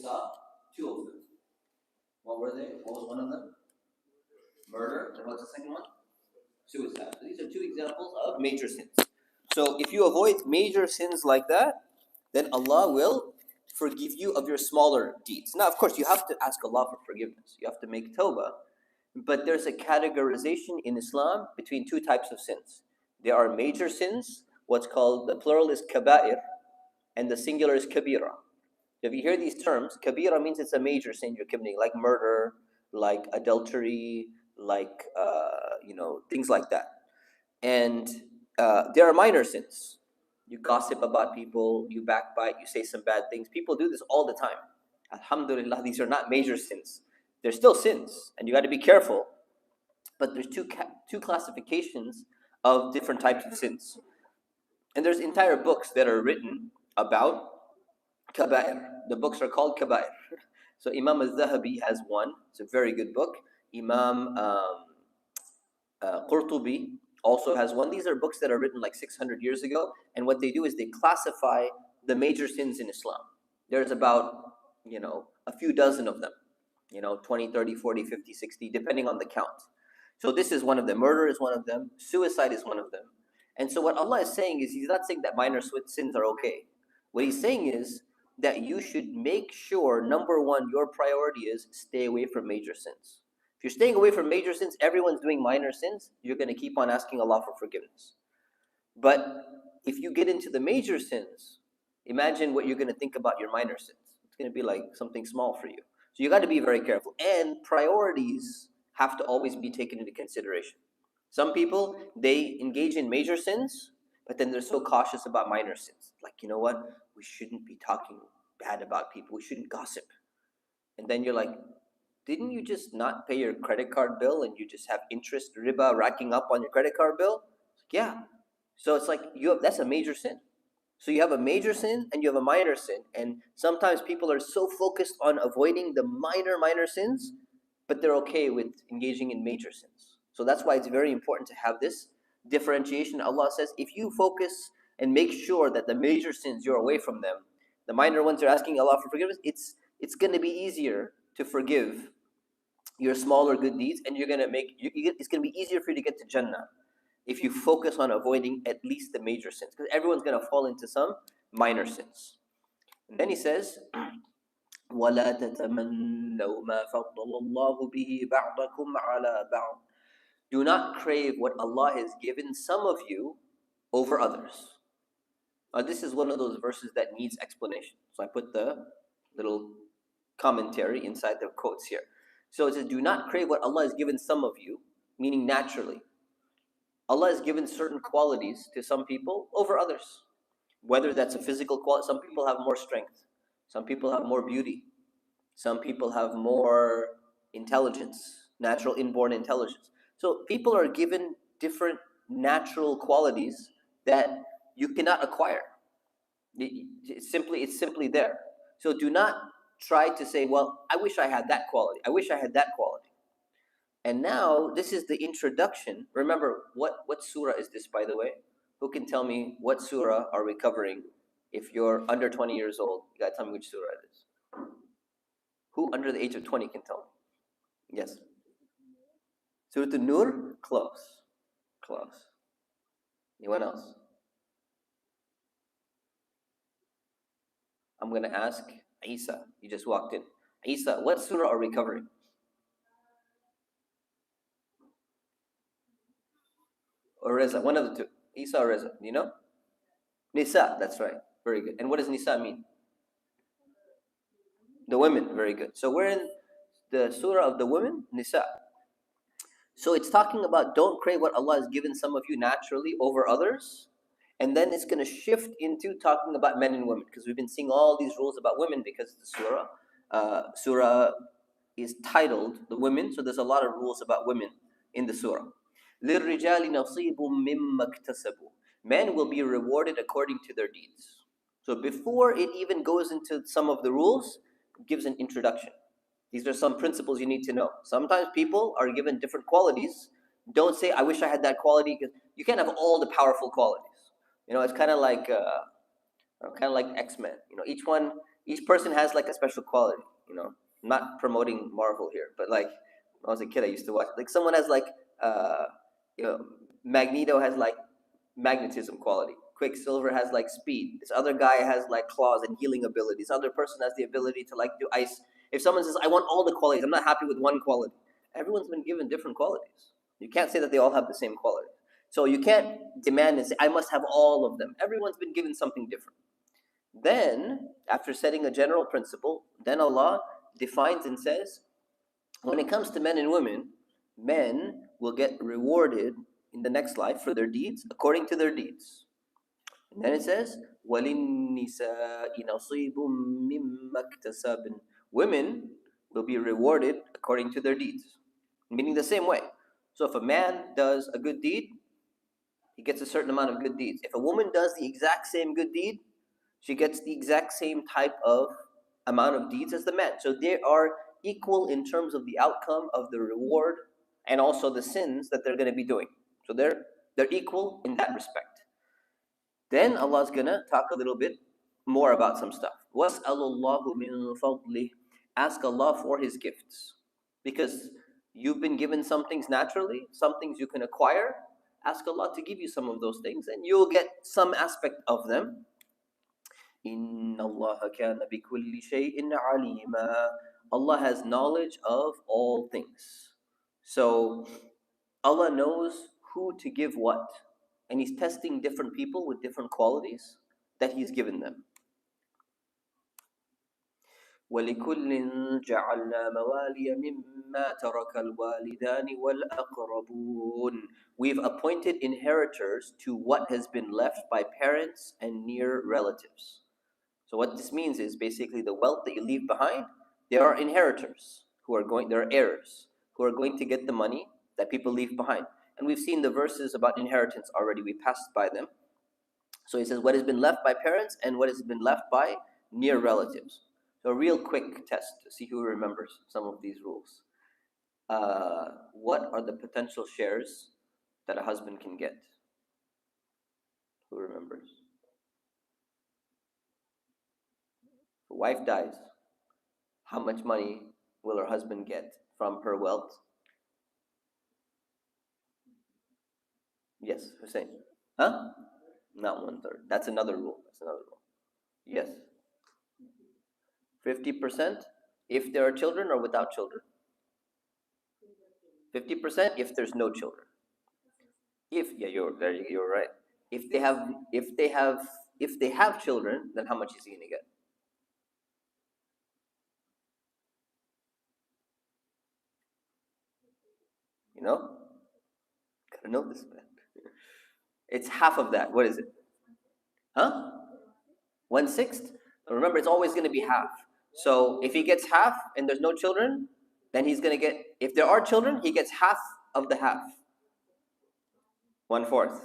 saw two of them. What were they? What was one of them? Murder. And what's the second one? Suicide. So these are two examples of major sins. So if you avoid major sins like that, then Allah will forgive you of your smaller deeds. Now, of course, you have to ask Allah for forgiveness. You have to make tawbah. But there's a categorization in Islam between two types of sins. There are major sins, what's called, the plural is kaba'ir, and the singular is kabira. If you hear these terms, kabira means it's a major sin you're committing, like murder, like adultery, like, things like that. And there are minor sins. You gossip about people, you backbite, you say some bad things. People do this all the time. Alhamdulillah, these are not major sins. They're still sins, and you got to be careful. But there's two classifications of different types of sins. And there's entire books that are written about kaba'ir. The books are called kaba'ir. So Imam al-Zahabi has one. It's a very good book. Imam Qurtubi also has one. These are books that are written like 600 years ago. And what they do is they classify the major sins in Islam. There's about, a few dozen of them. 20, 30, 40, 50, 60, depending on the count. So this is one of them. Murder is one of them. Suicide is one of them. And so what Allah is saying is, He's not saying that minor sins are okay. What He's saying is that you should make sure, number one, your priority is stay away from major sins. If you're staying away from major sins, everyone's doing minor sins, you're going to keep on asking Allah for forgiveness. But if you get into the major sins, imagine what you're going to think about your minor sins. It's going to be like something small for you. So you got to be very careful. And priorities have to always be taken into consideration. Some people, they engage in major sins, but then they're so cautious about minor sins. Like, you know what? We shouldn't be talking bad about people. We shouldn't gossip. And then you're like, didn't you just not pay your credit card bill and you just have interest, riba, racking up on your credit card bill? Yeah. So it's like, that's a major sin. So you have a major sin and you have a minor sin. And sometimes people are so focused on avoiding the minor sins, but they're okay with engaging in major sins. So that's why it's very important to have this differentiation. Allah says, if you focus and make sure that the major sins, you're away from them, the minor ones you're asking Allah for forgiveness, it's going to be easier to forgive your smaller good deeds, and it's going to be easier for you to get to Jannah if you focus on avoiding at least the major sins, because everyone's going to fall into some minor sins. And then He says, وَلَا تَتَمَنَّوْا مَا فَضَّلَ اللَّهُ بِهِ بَعْضَكُمْ عَلَى بَعْضٍ. Do not crave what Allah has given some of you over others. This is one of those verses that needs explanation. So I put the little commentary inside the quotes here. So it says, do not crave what Allah has given some of you, meaning naturally. Allah has given certain qualities to some people over others. Whether that's a physical quality, some people have more strength. Some people have more beauty. Some people have more intelligence, natural inborn intelligence. So people are given different natural qualities that you cannot acquire. It's simply there. So do not try to say, well, I wish I had that quality. I wish I had that quality. And now this is the introduction. Remember, what surah is this, by the way? Who can tell me what surah are we covering? If you're under 20 years old, you gotta tell me which surah it is. Who under the age of 20 can tell me? Yes. Surah An-Nur? Close. Anyone else? I'm gonna ask Isa. You just walked in. Isa, what surah are we covering? Or Reza, one of the two. Isa or Reza, do you know? Nisa, that's right. Very good. And what does Nisa mean? The women, very good. So we're in the surah of the women, Nisa. So it's talking about don't crave what Allah has given some of you naturally over others. And then it's going to shift into talking about men and women, because we've been seeing all these rules about women because the surah is titled the women. So there's a lot of rules about women in the surah. لِلرِّجَالِ نَصِيبٌ مِّمَّا اكْتَسَبُوا. Men will be rewarded according to their deeds. So before it even goes into some of the rules, it gives an introduction. These are some principles you need to know. Sometimes people are given different qualities. Don't say, I wish I had that quality, because you can't have all the powerful qualities. It's kind of like X-Men. Each one Each person has like a special quality, you know. I'm not promoting Marvel here, but like when I was a kid, I used to watch. Like someone has like, uh, you know, Magneto has like magnetism quality. Quicksilver has like speed. This other guy has like claws and healing abilities. This other person has the ability to like do ice. If someone says, "I want all the qualities," I'm not happy with one quality. Everyone's been given different qualities. You can't say that they all have the same quality. So you can't demand and say, "I must have all of them." Everyone's been given something different. Then, after setting a general principle, then Allah defines and says, when it comes to men and women, men will get rewarded in the next life for their deeds according to their deeds. And then it says, وَلِلنِّسَاءِ نَصِيبٌ مِّمَّا اكْتَسَبْنَ. Women will be rewarded according to their deeds, meaning the same way. So if a man does a good deed, he gets a certain amount of good deeds. If a woman does the exact same good deed, she gets the exact same type of amount of deeds as the man. So they are equal in terms of the outcome of the reward and also the sins that they're going to be doing. So they're equal in that respect. Then Allah's going to talk a little bit more about some stuff. وَاسْأَلُ اللَّهُ مِن فَضْلِهِ. Ask Allah for His gifts. Because you've been given some things naturally, some things you can acquire. Ask Allah to give you some of those things and you'll get some aspect of them. إِنَّ اللَّهَ كَانَ بِكُلِّ شَيْءٍ عَلِيمًا. Allah has knowledge of all things. So Allah knows who to give what. And He's testing different people with different qualities that He's given them. وَلِكُلٍّ جَعَلْنَا مَوَالِيَ مِمَّا تَرَكَ الْوَالِدَانِ وَالْأَقْرَبُونَ. We've appointed inheritors to what has been left by parents and near relatives. So what this means is basically the wealth that you leave behind, there are inheritors there are heirs who are going to get the money that people leave behind. And we've seen the verses about inheritance already. We passed by them. So he says what has been left by parents and what has been left by near relatives. So a real quick test to see who remembers some of these rules. What are the potential shares that a husband can get? Who remembers? If a wife dies, how much money will her husband get from her wealth? Yes, Hussein. Huh? Not 1/3. That's another rule. Yes. 50% if there are children or without children. 50% if there's no children. You're right. If they have children, then how much is he gonna get? You know? Gotta know this, man. It's half of that. What is it? Huh? 1/6? Remember, it's always gonna be half. So if he gets half and there's no children, then he's gonna get, if there are children, he gets half of the half. 1/4.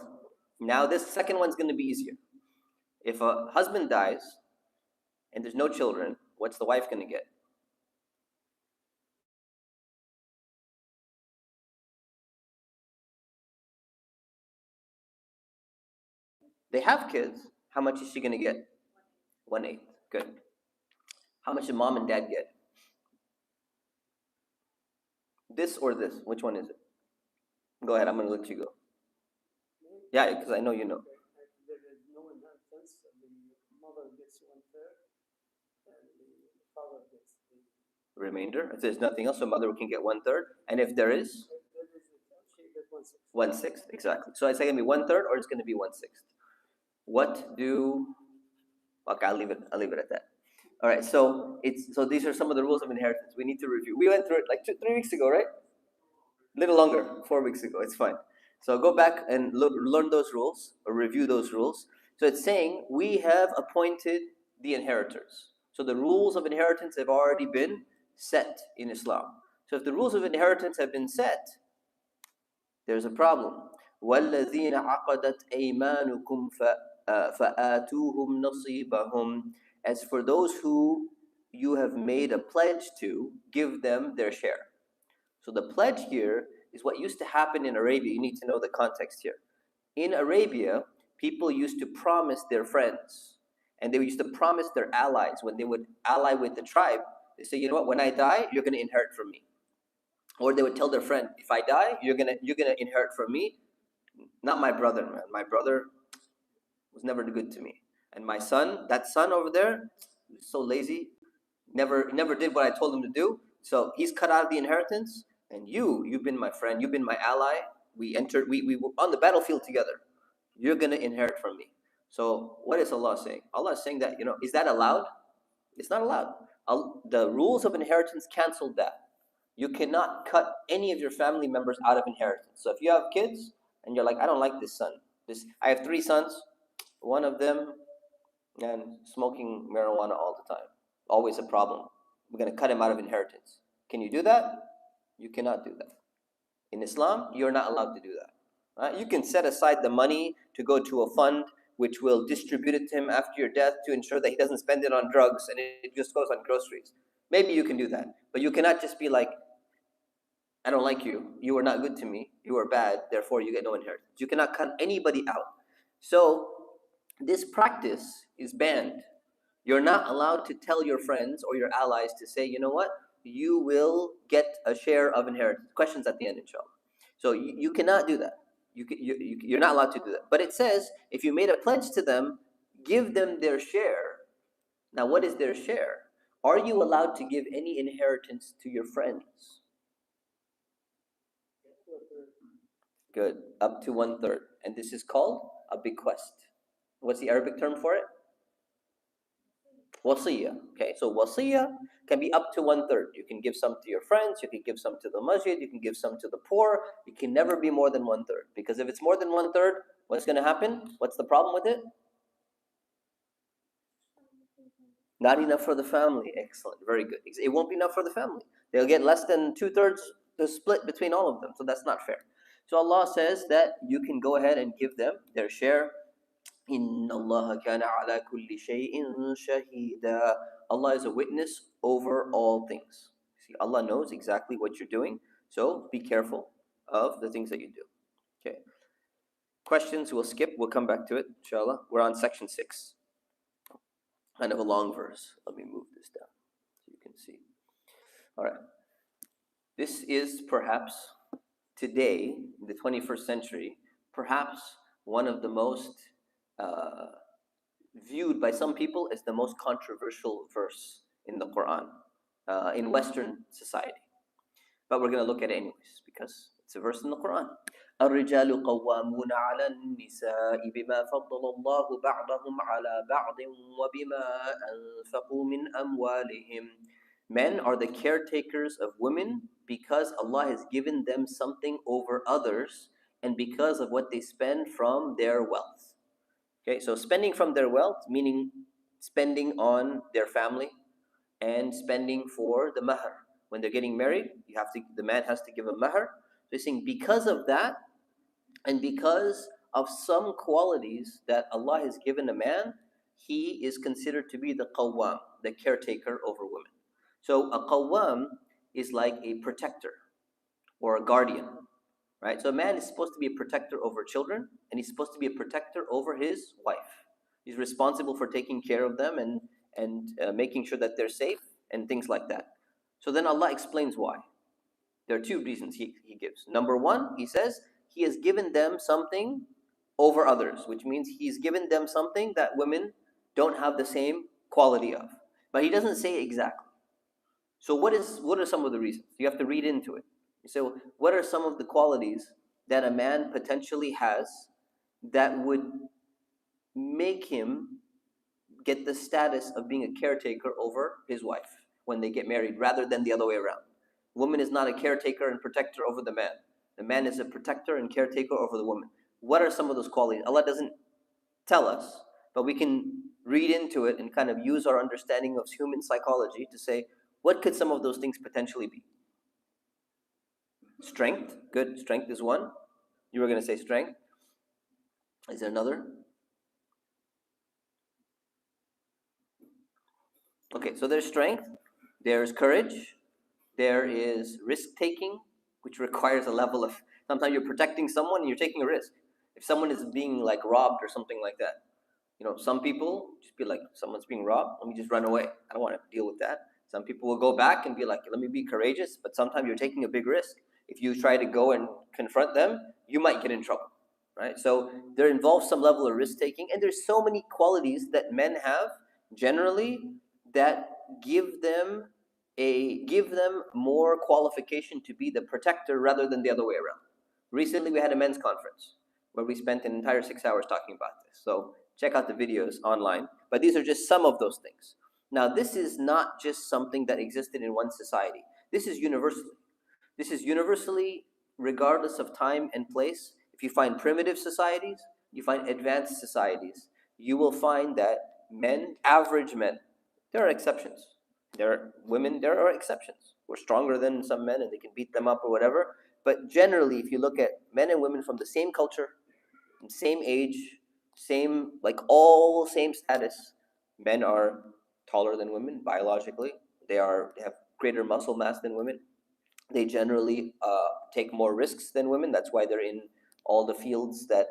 Now this second one's gonna be easier. If a husband dies and there's no children, what's the wife gonna get? They have kids. How much is she gonna get? 1/8. Good. How much did mom and dad get? This or this? Which one is it? Go ahead. I'm gonna let you go. Yeah, because I know you know. There is no inheritance. The mother gets 1/3, and the father gets the Remainder. If there's nothing else, so mother can get 1/3, and if there is, she gets 1/6. 1/6 exactly. So it's gonna be 1/3 or it's gonna be 1/6. What do? Okay, I'll leave it at that. All right. So these are some of the rules of inheritance. We need to review. We went through it like 3 weeks ago, right? A little longer, 4 weeks ago. It's fine. So go back and learn those rules or review those rules. So it's saying we have appointed the inheritors. So the rules of inheritance have already been set in Islam. So if the rules of inheritance have been set, there's a problem. وَالَّذِينَ عَقَدَتْ أَيْمَانُكُمْ فَآتُوهُمْ نَصِيبَهُمْ. As for those who you have made a pledge to, give them their share. So the pledge here is what used to happen in Arabia. You need to know the context here. In Arabia, people used to promise their friends, And they used to promise their allies when they would ally with the tribe. They say, you know what? When I die, you're going to inherit from me. Or they would tell their friend, if I die, you're gonna inherit from me. Not my brother, man. My brother was never good to me. And my son, that son over there, so lazy, never did what I told him to do. So he's cut out of the inheritance. And you've been my friend, you've been my ally. We were on the battlefield together. You're gonna inherit from me. So what is Allah saying? Allah is saying that, is that allowed? It's not allowed. The rules of inheritance canceled that. You cannot cut any of your family members out of inheritance. So if you have kids and you're like, I don't like this son. I have 3 sons. One of them and smoking marijuana all the time. Always a problem. We're going to cut him out of inheritance. Can you do that? You cannot do that. In Islam, you're not allowed to do that. Right? You can set aside the money to go to a fund which will distribute it to him after your death to ensure that he doesn't spend it on drugs and it just goes on groceries. Maybe you can do that. But you cannot just be like, I don't like you. You are not good to me. You are bad. Therefore, you get no inheritance. You cannot cut anybody out. So this practice is banned. You're not allowed to tell your friends or your allies to say, you know what? You will get a share of inheritance. Questions at the end, inshallah. So you cannot do that. You're not allowed to do that. But it says, if you made a pledge to them, give them their share. Now, what is their share? Are you allowed to give any inheritance to your friends? Good. Up to 1/3. And this is called a bequest. What's the Arabic term for it? Wasiyah. Okay, so wasiyah can be up to 1/3. You can give some to your friends, you can give some to the masjid, you can give some to the poor. It can never be more than 1/3. Because if it's more than 1/3, what's going to happen? What's the problem with it? Not enough for the family. Excellent. Very good. It won't be enough for the family. They'll get less than 2/3 to split between all of them. So that's not fair. So Allah says that you can go ahead and give them their share. Inna Allah kana ala kulli shay'in shahida. Allah is a witness over all things. See, Allah knows exactly what you're doing. So be careful of the things that you do. Okay. Questions we'll skip. We'll come back to it, inshallah. We're on section 6. Kind of a long verse. Let me move this down so you can see. All right. This is perhaps today, in the 21st century, perhaps one of the most viewed by some people as the most controversial verse in the Quran, in Western society. But we're going to look at it anyways, because it's a verse in the Quran. الرجال قوامون على النساء بما فضل الله بعضهم على بعض وبما أنفقوا من أموالهم. Men are the caretakers of women because Allah has given them something over others and because of what they spend from their wealth. Okay, so spending from their wealth, meaning spending on their family and spending for the mahr. When they're getting married, the man has to give a mahr. So he's saying because of that and because of some qualities that Allah has given a man, he is considered to be the qawwam, the caretaker over women. So a qawwam is like a protector or a guardian, right? So a man is supposed to be a protector over children, and he's supposed to be a protector over his wife. He's responsible for taking care of them and making sure that they're safe and things like that. So then Allah explains why. There are 2 reasons he gives. Number 1, he says he has given them something over others, which means he's given them something that women don't have the same quality of. But he doesn't say exactly. So what are some of the reasons? You have to read into it. You say, well, what are some of the qualities that a man potentially has that would make him get the status of being a caretaker over his wife when they get married, rather than the other way around? Woman is not a caretaker and protector over the man. The man is a protector and caretaker over the woman. What are some of those qualities? Allah doesn't tell us, but we can read into it and kind of use our understanding of human psychology to say, what could some of those things potentially be? Strength. Good. Strength is one. You were going to say strength. Is there another? Okay, so there's strength, there's courage, there is risk-taking, which requires a level of, sometimes you're protecting someone and you're taking a risk. If someone is being like robbed or something like that, Some people just be like, someone's being robbed, let me just run away. I don't want to deal with that. Some people will go back and be like, let me be courageous, but sometimes you're taking a big risk. If you try to go and confront them, you might get in trouble, right? So there involves some level of risk taking, and there's so many qualities that men have generally that give them more qualification to be the protector rather than the other way around. Recently, we had a men's conference where we spent an entire 6 hours talking about this. So check out the videos online. But these are just some of those things. Now, this is not just something that existed in one society. This is universally. This is universally, regardless of time and place. If you find primitive societies, you find advanced societies, you will find that men, average men, there are exceptions. There are women, there are exceptions. We're stronger than some men and they can beat them up or whatever. But generally, if you look at men and women from the same culture, same age, same, like all same status, men are taller than women biologically. They have greater muscle mass than women. They generally take more risks than women. That's why they're in all the fields that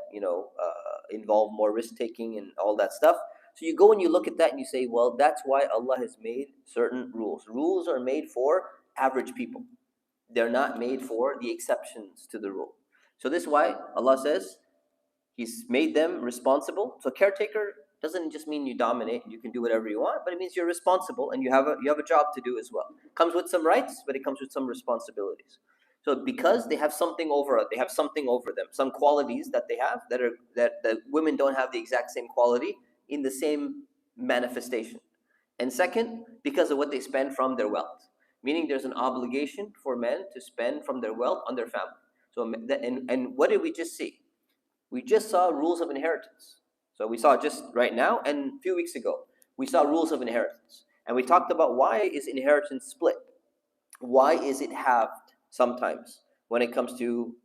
involve more risk taking and all that stuff. So you go and you look at that and you say, well, that's why Allah has made certain rules. Rules are made for average people. They're not made for the exceptions to the rule. So this is why Allah says He's made them responsible. So caretaker doesn't just mean you dominate and you can do whatever you want, but it means you're responsible and you have a job to do as well. Comes with some rights, but it comes with some responsibilities. So because they have something over them, some qualities that they have that women don't have the exact same quality in the same manifestation. And second, because of what they spend from their wealth, meaning there's an obligation for men to spend from their wealth on their family. So and what did we just see? We just saw rules of inheritance. So we saw just right now and a few weeks ago, we saw rules of inheritance. And we talked about why is inheritance split? Why is it halved sometimes when it comes to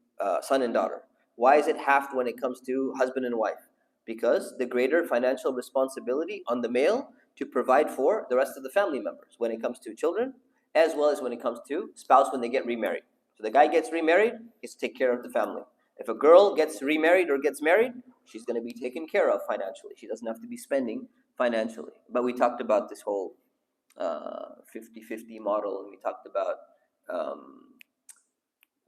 son and daughter? Why is it halved when it comes to husband and wife? Because the greater financial responsibility on the male to provide for the rest of the family members when it comes to children, as well as when it comes to spouse when they get remarried. So the guy gets remarried, he has to take care of the family. If a girl gets remarried or gets married, she's going to be taken care of financially. She doesn't have to be spending financially. But we talked about this whole 50-50 model, and we talked about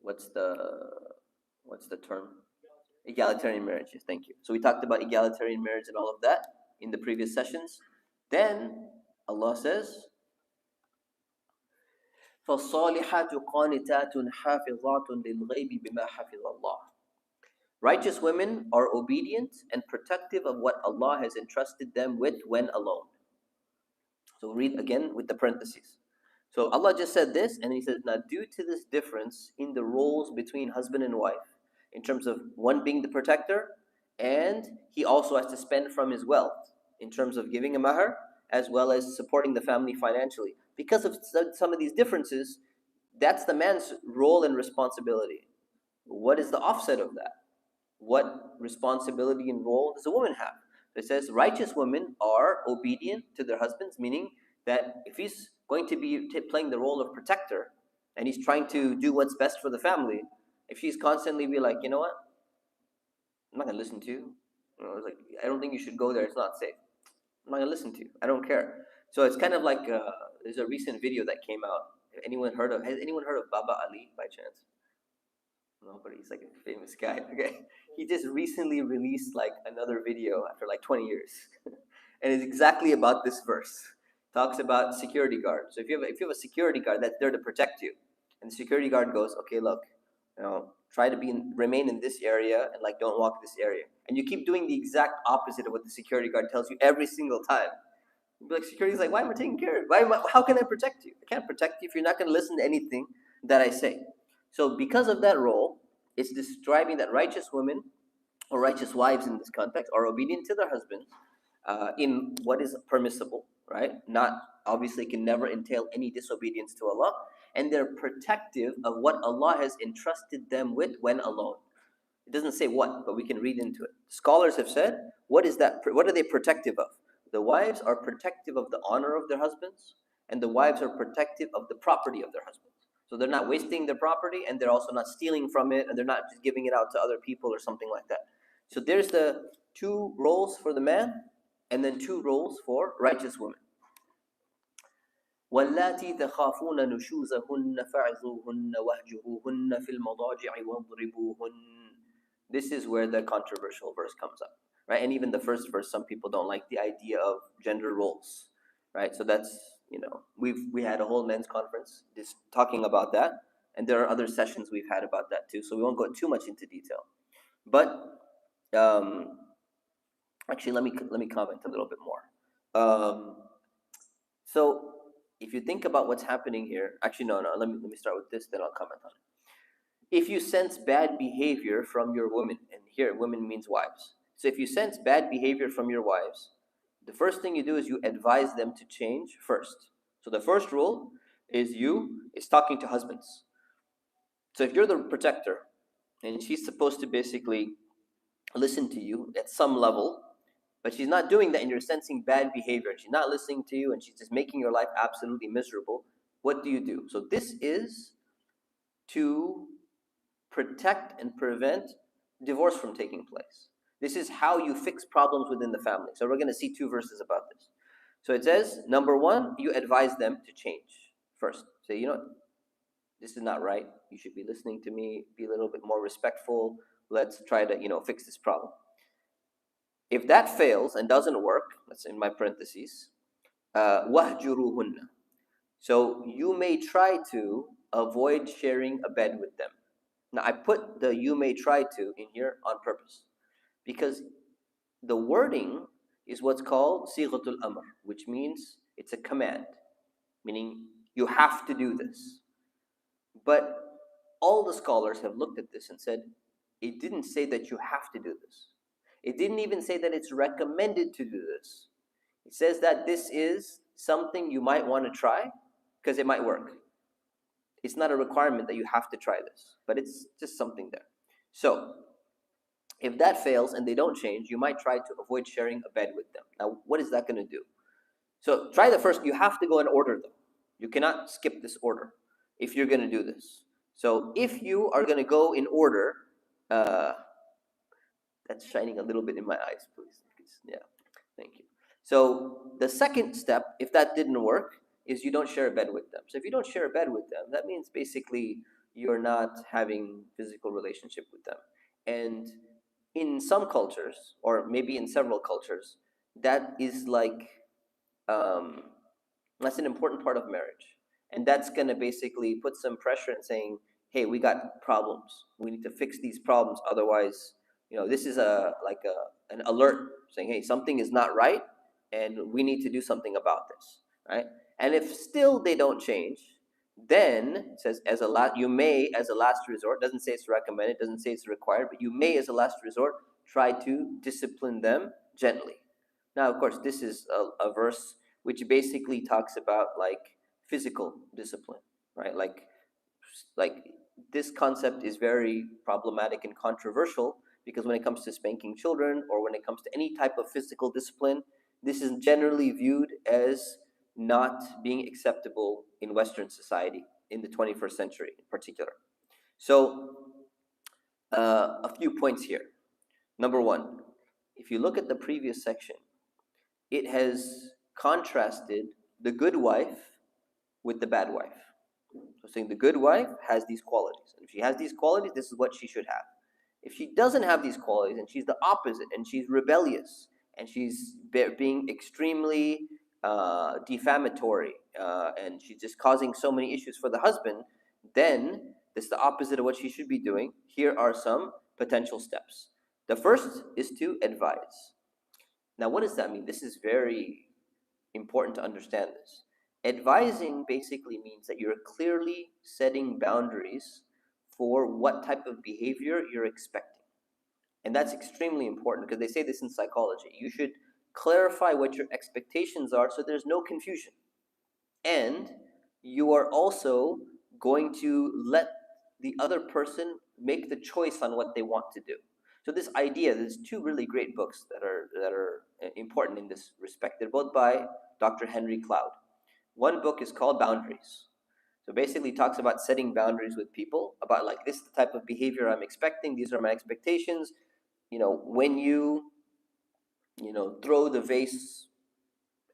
what's the term? Egalitarian marriages. Thank you. So we talked about egalitarian marriage and all of that in the previous sessions. Then Allah says, فَالصَّالِحَاتُ قَانِتَاتٌ حَافِظَاتٌ لِلْغَيْبِ بِمَا حَفِظَ اللَّهُ. Righteous women are obedient and protective of what Allah has entrusted them with when alone. So read again with the parentheses. So Allah just said this, and He says, now due to this difference in the roles between husband and wife, in terms of one being the protector, and he also has to spend from his wealth, in terms of giving a mahar, as well as supporting the family financially. Because of some of these differences, that's the man's role and responsibility. What is the offset of that? What responsibility and role does a woman have? It says righteous women are obedient to their husbands, meaning that if he's going to be playing the role of protector and he's trying to do what's best for the family, if she's constantly be like, you know what, I'm not going to listen to you. It's like, I don't think you should go there. It's not safe. I'm not going to listen to you. I don't care. So it's kind of like there's a recent video that came out. Has anyone heard of Baba Ali by chance? No, but he's like a famous guy. Okay, he just recently released like another video after like 20 years, and it's exactly about this verse. Talks about security guard. So if you have a security guard that's there to protect you, and the security guard goes, okay, look, try to remain in this area and like don't walk this area, and you keep doing the exact opposite of what the security guard tells you every single time. You'll be like, security's like, why am I taking care of you? How can I protect you? I can't protect you if you're not going to listen to anything that I say. So because of that role, it's describing that righteous women, or righteous wives in this context, are obedient to their husbands in what is permissible, right? Not, obviously, can never entail any disobedience to Allah. And they're protective of what Allah has entrusted them with when alone. It doesn't say what, but we can read into it. Scholars have said, what is that? What are they protective of? The wives are protective of the honor of their husbands, and the wives are protective of the property of their husbands. So they're not wasting their property, and they're also not stealing from it, and they're not just giving it out to other people or something like that. So there's the two roles for the man, And then 2 roles for righteous women. واللاتي تخافون نشوزهن فعظوهن واهجروهن في المضاجع واضربوهن. This is where the controversial verse comes up, right? And even the first verse, some people don't like the idea of gender roles, right? So that's, we had a whole men's conference just talking about that, and there are other sessions we've had about that too. So we won't go too much into detail, but actually, let me comment a little bit more. So if you think about what's happening here, actually no, let me start with this, then I'll comment on it. If you sense bad behavior from your women, and here women means wives. So if you sense bad behavior from your wives, the first thing you do is you advise them to change first. So the first rule is talking to husbands. So if you're the protector and she's supposed to basically listen to you at some level, but she's not doing that and you're sensing bad behavior, she's not listening to you and she's just making your life absolutely miserable, what do you do? So this is to protect and prevent divorce from taking place. This is how you fix problems within the family. So we're going to see 2 verses about this. So it says, number 1, you advise them to change first. Say, this is not right. You should be listening to me, be a little bit more respectful. Let's try to, fix this problem. If that fails and doesn't work, that's in my parentheses, وَهْجُرُوهُنَّ. So you may try to avoid sharing a bed with them. Now I put the you may try to in here on purpose because the wording is what's called sighatul amr, which means it's a command, meaning you have to do this. But all the scholars have looked at this and said, it didn't say that you have to do this. It didn't even say that it's recommended to do this. It says that this is something you might want to try because it might work. It's not a requirement that you have to try this, but it's just something there. So if that fails and they don't change, you might try to avoid sharing a bed with them. Now, what is that going to do? So try the first. You have to go in order, though. You cannot skip this order if you're going to do this. So if you are going to go in order, that's shining a little bit in my eyes, please. Yeah, thank you. So the second step, if that didn't work, is you don't share a bed with them. So if you don't share a bed with them, that means basically you're not having physical relationship with them. And in some cultures, or maybe in several cultures, that is like that's an important part of marriage, and that's going to basically put some pressure in saying, hey, we got problems, we need to fix these problems, otherwise this is an alert saying, hey, something is not right and we need to do something about this, right? And if still they don't change, then it says you may, as a last resort, doesn't say it's recommended, doesn't say it's required, but you may, as a last resort, try to discipline them gently. Now, of course, this is a verse which basically talks about like physical discipline, right? Like this concept is very problematic and controversial because when it comes to spanking children or when it comes to any type of physical discipline, this is generally viewed as not being acceptable in Western society in the 21st century in particular. So a few points here. Number 1, if you look at the previous section, it has contrasted the good wife with the bad wife. So saying the good wife has these qualities, and if she has these qualities, this is what she should have. If she doesn't have these qualities and she's the opposite and she's rebellious and she's being extremely defamatory and she's just causing so many issues for the husband, then this is the opposite of what she should be doing. Here are some potential steps. The first is to advise. Now, what does that mean? This is very important to understand this. Advising basically means that you're clearly setting boundaries for what type of behavior you're expecting. And that's extremely important because they say this in psychology. You should clarify what your expectations are so there's no confusion. And you are also going to let the other person make the choice on what they want to do. So this idea, there's 2 really great books that are important in this respect. They're both by Dr. Henry Cloud. One book is called Boundaries. So basically talks about setting boundaries with people, about like this is the type of behavior I'm expecting, these are my expectations. When you throw the vase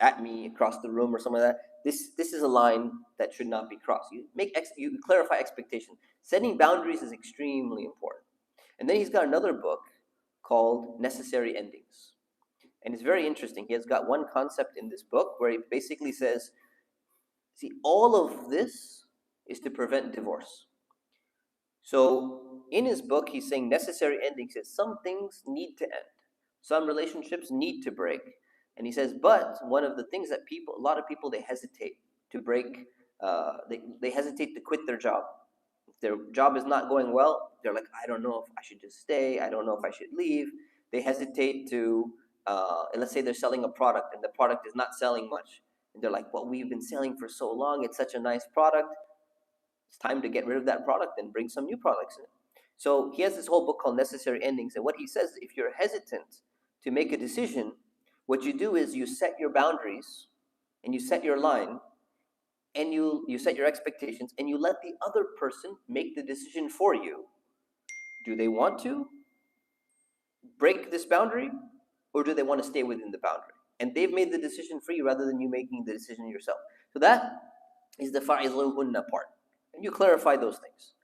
at me across the room or something like that. This is a line that should not be crossed. You clarify expectation. Setting boundaries is extremely important. And then he's got another book called Necessary Endings. And it's very interesting. He has got one concept in this book where he basically says, see, all of this is to prevent divorce. So in his book, he's saying necessary endings is some things need to end. Some relationships need to break. And he says, but one of the things that a lot of people, they hesitate to break, they hesitate to quit their job. If their job is not going well, they're like, I don't know if I should just stay. I don't know if I should leave. They hesitate to, let's say they're selling a product and the product is not selling much. And they're like, well, we've been selling for so long. It's such a nice product. It's time to get rid of that product and bring some new products in. So he has this whole book called Necessary Endings. And what he says, if you're hesitant to make a decision, what you do is you set your boundaries and you set your line and you set your expectations and you let the other person make the decision for you. Do they want to break this boundary or do they want to stay within the boundary? And they've made the decision for you rather than you making the decision yourself. So that is the fa'idhuhunna part. And you clarify those things.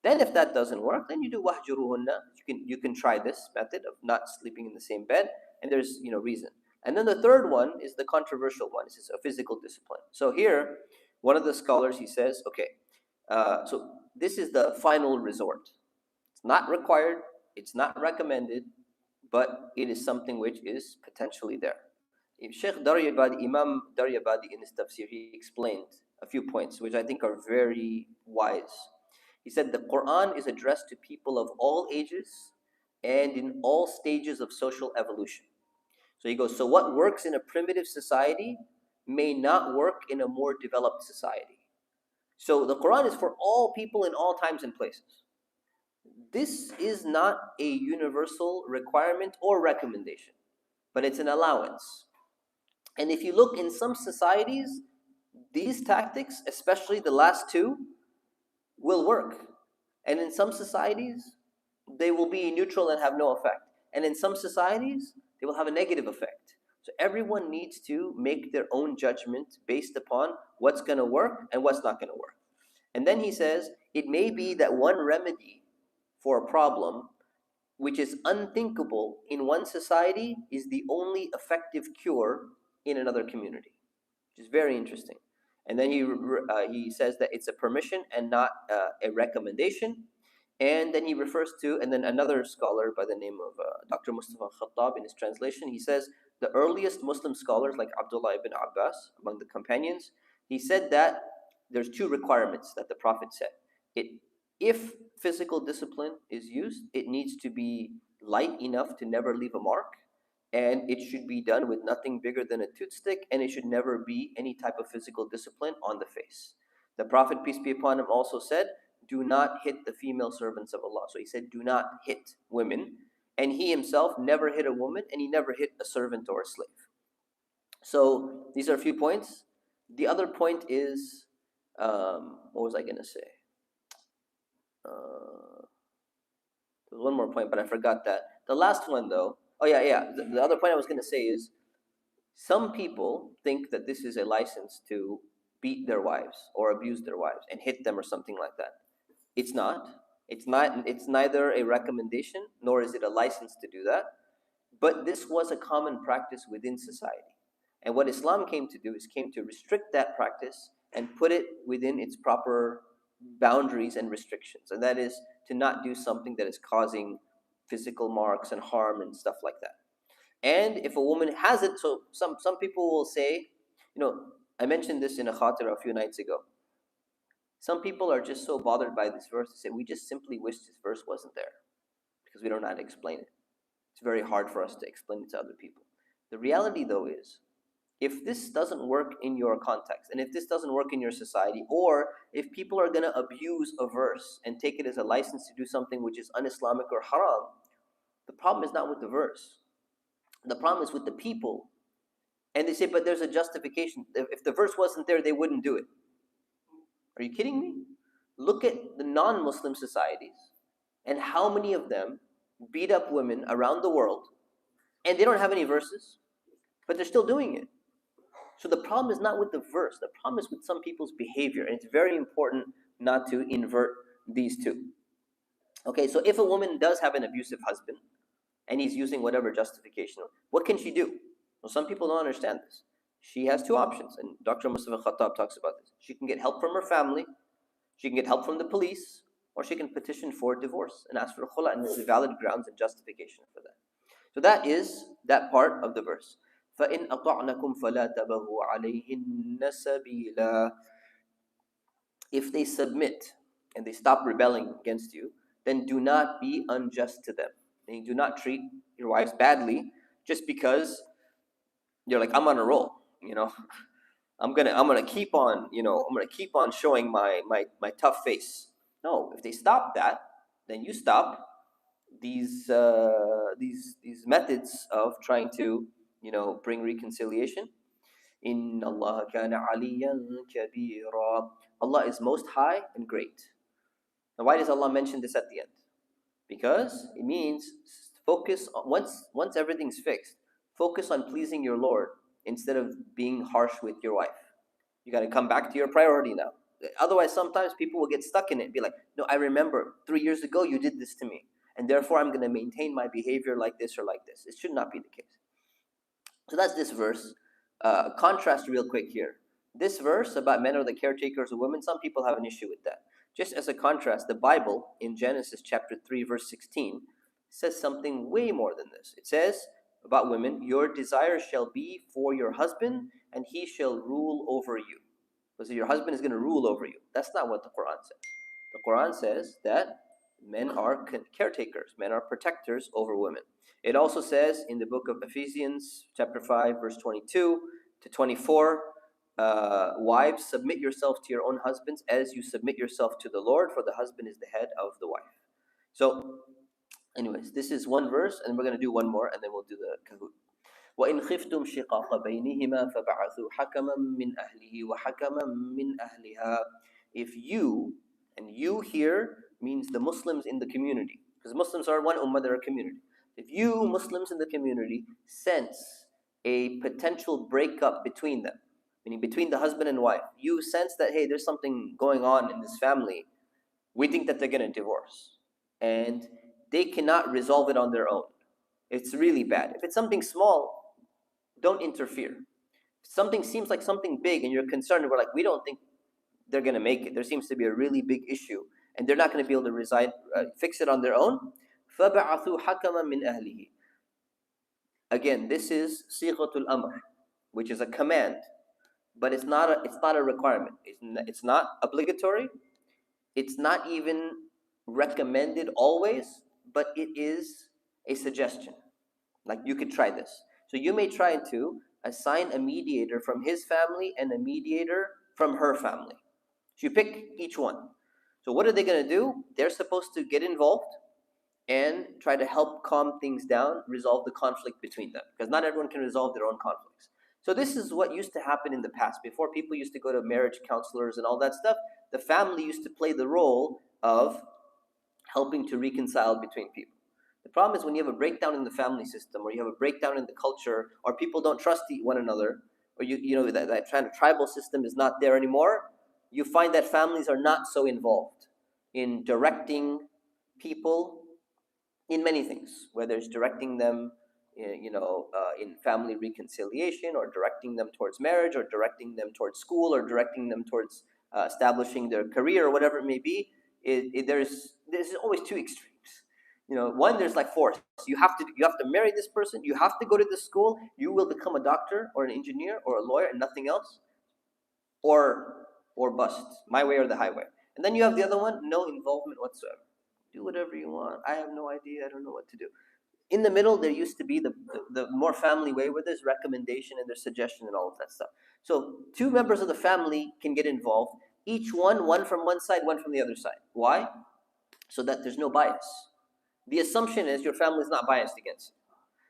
Then if that doesn't work, then you do wahjuruhunna. You can try this method of not sleeping in the same bed, and there's reason. And then the third one is the controversial one. This is a physical discipline. So here, one of the scholars, he says, okay, so this is the final resort. It's not required, it's not recommended, but it is something which is potentially there. Sheikh Daryabadi, Imam Daryabadi in his Tafseer, he explained a few points which I think are very wise. He said the Quran is addressed to people of all ages and in all stages of social evolution. So he goes, so what works in a primitive society may not work in a more developed society. So the Quran is for all people in all times and places. This is not a universal requirement or recommendation, but it's an allowance. And if you look in some societies, these tactics, especially the last two, will work. And in some societies, they will be neutral and have no effect. And in some societies, they will have a negative effect. So everyone needs to make their own judgment based upon what's going to work and what's not going to work. And then he says, it may be that one remedy for a problem which is unthinkable in one society is the only effective cure in another community, which is very interesting. And then he says that it's a permission and not a recommendation. And then he refers to, and then another scholar by the name of Dr. Mustafa Khattab in his translation, he says the earliest Muslim scholars like Abdullah ibn Abbas among the companions, he said that there's two requirements that the Prophet said. If physical discipline is used, it needs to be light enough to never leave a mark, and it should be done with nothing bigger than a toothstick, and it should never be any type of physical discipline on the face. The Prophet, peace be upon him, also said, do not hit the female servants of Allah. So he said, do not hit women. And he himself never hit a woman, and he never hit a servant or a slave. So these are a few points. The other point is, what was I going to say? There was one more point, but I forgot that. The last one, though, the other point I was going to say is, some people think that this is a license to beat their wives or abuse their wives and hit them or something like that. It's not. It's neither a recommendation nor is it a license to do that. But this was a common practice within society. And what Islam came to do is came to restrict that practice and put it within its proper boundaries and restrictions. And that is to not do something that is causing physical marks and harm and stuff like that. And if a woman has it, so some people will say, I mentioned this in a khatira a few nights ago. Some people are just so bothered by this verse, they say, we just simply wish this verse wasn't there because we don't know how to explain it. It's very hard for us to explain it to other people. The reality, though, is if this doesn't work in your context, and if this doesn't work in your society, or if people are going to abuse a verse and take it as a license to do something which is un-Islamic or haram, the problem is not with the verse. The problem is with the people. And they say, but there's a justification. If the verse wasn't there, they wouldn't do it. Are you kidding me? Look at the non-Muslim societies and how many of them beat up women around the world And they don't have any verses, but they're still doing it. So the problem is not with the verse. The problem is with some people's behavior. And it's very important not to invert these two. Okay, so if a woman does have an abusive husband and he's using whatever justification, what can she do? Well, some people don't understand this. She has two options, and Dr. Mustafa Khattab talks about this. She can get help from her family, she can get help from the police, or she can petition for divorce and ask for khula, and this is valid grounds and justification for that. So that is that part of the verse. فَإِنْ أَطَعْنَكُمْ فَلَا تَبَغُوا عَلَيْهِنَّ سَبِيلًا. If they submit and they stop rebelling against you, then do not be unjust to them. Meaning, do not treat your wives badly just because you're like, I'm on a roll, I'm gonna keep on, keep on showing my tough face. No, if they stop that, then you stop these methods of trying to bring reconciliation. Inna Allah kana aliyan kabira. Allah is most high and great. Now, why does Allah mention this at the end? Because it means focus on, once everything's fixed, focus on pleasing your Lord instead of being harsh with your wife. You got to come back to your priority now. Otherwise, sometimes people will get stuck in it and be like, no, I remember 3 years ago you did this to me, and therefore I'm going to maintain my behavior like this or like this. It should not be the case. So that's this verse. Contrast real quick here. This verse about men are the caretakers of women, some people have an issue with that. Just as a contrast, the Bible in Genesis chapter 3 verse 16 says something way more than this. It says about women, your desire shall be for your husband and he shall rule over you. So your husband is going to rule over you. That's not what the Quran says. The Quran says that men are caretakers, men are protectors over women. It also says in the book of Ephesians chapter 5 verse 22 to 24, wives, submit yourself to your own husbands as you submit yourself to the Lord, for the husband is the head of the wife. So anyways, this is one verse, and we're going to do one more, and then we'll do the kahoot. وَإِنْ خِفْتُمْ شِقَاقَ بَيْنِهِمَا فَبَعَثُوا حَكَمًا مِّنْ أَهْلِهِ وَحَكَمًا مِّنْ أَهْلِهَا. If you, and you here means the Muslims in the community, because Muslims are one ummah, they're a community. If you Muslims in the community sense a potential breakup between them, meaning between the husband and wife, you sense that, hey, there's something going on in this family, we think that they're going to divorce, and they cannot resolve it on their own. It's really bad. If it's something small, don't interfere. If something seems like something big and you're concerned, and we're like, we don't think they're going to make it. There seems to be a really big issue, and they're not going to be able to fix it on their own. فَبَعَثُوا حَكَمًا مِّنْ أَهْلِهِ. Again, this is sighatul amr, which is a command, but it's not a requirement. It's not obligatory. It's not even recommended always, but it is a suggestion. Like, you could try this. So you may try to assign a mediator from his family and a mediator from her family. So you pick each one. So what are they going to do? They're supposed to get involved and try to help calm things down, resolve the conflict between them, because not everyone can resolve their own conflicts. So this is what used to happen in the past. Before, people used to go to marriage counselors and all that stuff. The family used to play the role of helping to reconcile between people. The problem is when you have a breakdown in the family system, or you have a breakdown in the culture, or people don't trust one another, or that kind of tribal system is not there anymore, you find that families are not so involved in directing people in many things, whether it's directing them in family reconciliation, or directing them towards marriage, or directing them towards school, or directing them towards establishing their career, or whatever it may be. There's always two extremes. One, there's like force. You have to marry this person. You have to go to this school. You will become a doctor or an engineer or a lawyer and nothing else, or bust. My way or the highway. And then you have the other one, no involvement whatsoever. Do whatever you want. I have no idea. I don't know what to do. In the middle, there used to be the more family way, where there's recommendation and there's suggestion and all of that stuff. So two members of the family can get involved. Each one from one side, one from the other side. Why? So that there's no bias. The assumption is your family is not biased against you.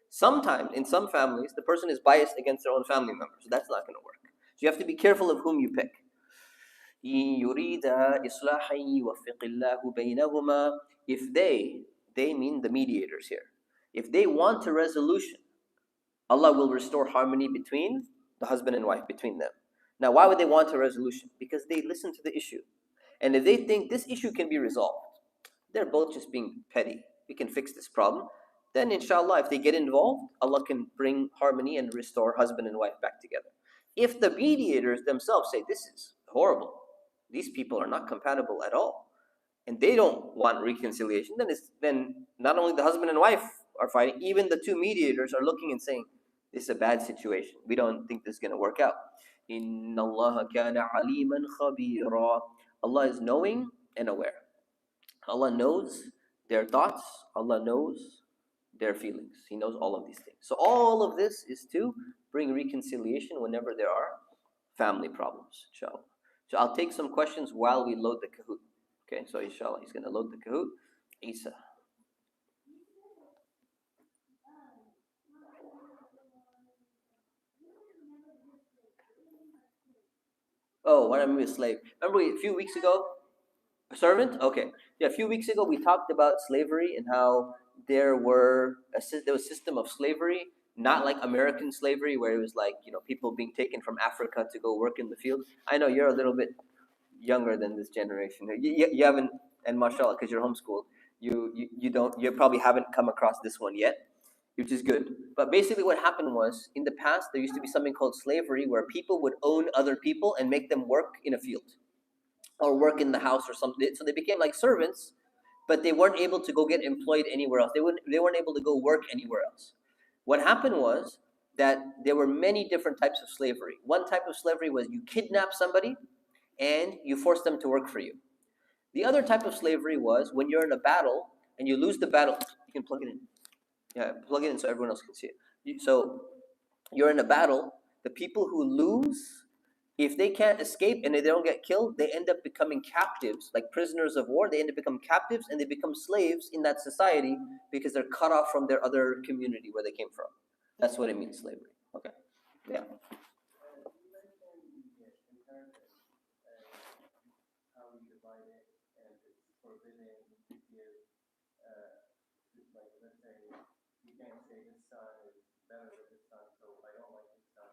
Sometimes, in some families, the person is biased against their own family members. So that's not going to work. So you have to be careful of whom you pick. If they mean the mediators here, if they want a resolution Allah will restore harmony between the husband and wife, between them. Now, why would they want a resolution? Because they listen to the issue. And if they think this issue can be resolved, they're both just being petty. We can fix this problem. Then, inshallah, if they get involved, Allah can bring harmony and restore husband and wife back together. If the mediators themselves say, this is horrible, these people are not compatible at all, and they don't want reconciliation, then not only the husband and wife are fighting, even the two mediators are looking and saying, this is a bad situation. We don't think this is going to work out. Inna Allah kana aliman khabira. Allah is knowing and aware. Allah knows their thoughts. Allah knows their feelings. He knows all of these things. So all of this is to bring reconciliation whenever there are family problems, inshallah. So I'll take some questions while we load the Kahoot. Okay, so inshallah, he's going to load the Kahoot. Isa. Oh, what I mean with slave. Remember a few weeks ago, a servant? Okay. Yeah, a few weeks ago we talked about slavery and how there was a system of slavery, not like American slavery where it was like, people being taken from Africa to go work in the field. I know you're a little bit younger than this generation. You haven't, and mashallah, because you're homeschooled, you probably haven't come across this one yet, which is good. But basically what happened was, in the past, there used to be something called slavery where people would own other people and make them work in a field or work in the house or something. So they became like servants, but they weren't able to go get employed anywhere else. They weren't able to go work anywhere else. What happened was that there were many different types of slavery. One type of slavery was you kidnap somebody and you force them to work for you. The other type of slavery was when you're in a battle and you lose the battle. You can plug it in. Yeah, plug it in so everyone else can see it. So you're in a battle. The people who lose, if they can't escape and they don't get killed, they end up becoming captives, like prisoners of war. They end up becoming captives and they become slaves in that society because they're cut off from their other community where they came from. That's what it means, slavery. Okay. Yeah.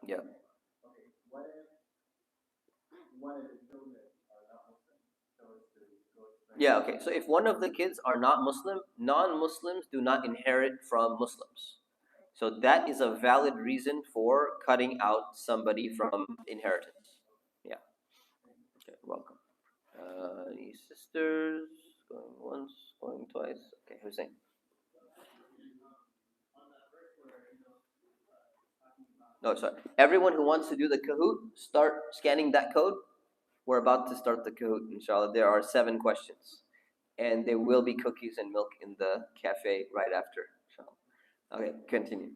Yeah. Yeah, okay. So if one of the kids are not Muslim, non-Muslims do not inherit from Muslims. So that is a valid reason for cutting out somebody from inheritance. Yeah. Okay, welcome. Any sisters? Going once, going twice. Okay, Hussein. No, sorry. Everyone who wants to do the Kahoot, start scanning that code. We're about to start the Kahoot, inshallah. There are 7 questions. And there will be cookies and milk in the cafe right after, inshallah. Okay, continue.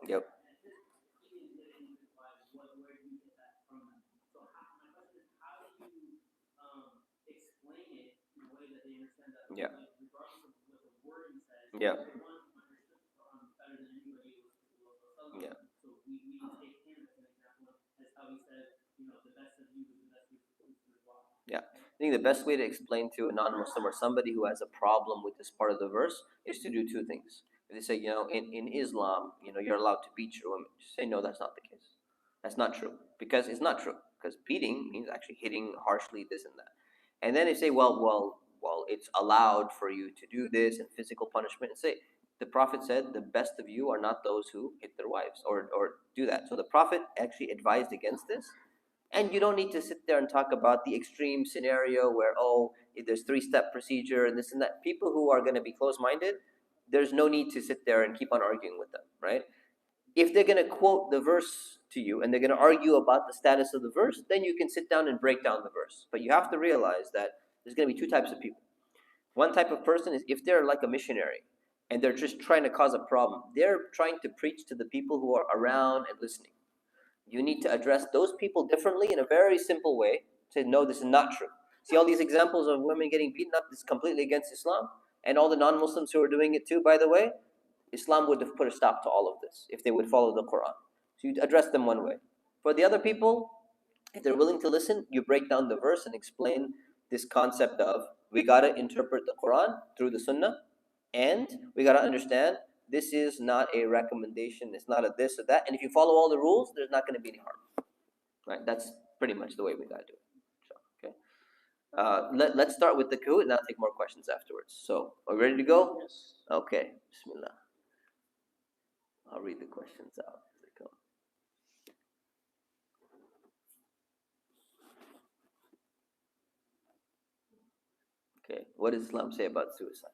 Yep. Yeah. Yeah. Yeah. Yeah. I think the best way to explain to a non-Muslim or somebody who has a problem with this part of the verse is to do 2 things. If they say, in Islam, you're allowed to beat your women, just say, no, that's not the case. That's not true. Because it's not true. Because beating means actually hitting harshly, this and that. And then they say, well, it's allowed for you to do this and physical punishment. And say, the Prophet said, the best of you are not those who hit their wives or do that. So the Prophet actually advised against this. And you don't need to sit there and talk about the extreme scenario where, there's 3-step procedure and this and that. People who are going to be close-minded, there's no need to sit there and keep on arguing with them, right? If they're going to quote the verse to you and they're going to argue about the status of the verse, then you can sit down and break down the verse. But you have to realize that there's going to be 2 types of people. One type of person is if they're like a missionary and they're just trying to cause a problem, they're trying to preach to the people who are around and listening. You need to address those people differently in a very simple way. Say, no, this is not true. See all these examples of women getting beaten up, this is completely against Islam. And all the non-Muslims who are doing it too, by the way, Islam would have put a stop to all of this if they would follow the Quran. So you address them one way. For the other people, if they're willing to listen, you break down the verse and explain this concept of we gotta interpret the Quran through the Sunnah, and we gotta understand this is not a recommendation, it's not a this or that, and if you follow all the rules, there's not gonna be any harm. Right? That's pretty much the way we gotta do it. Okay. Let's start with the coup and I'll take more questions afterwards. So, are we ready to go? Yes. Okay. Bismillah. I'll read the questions out as they come. Okay. What does Islam say about suicide?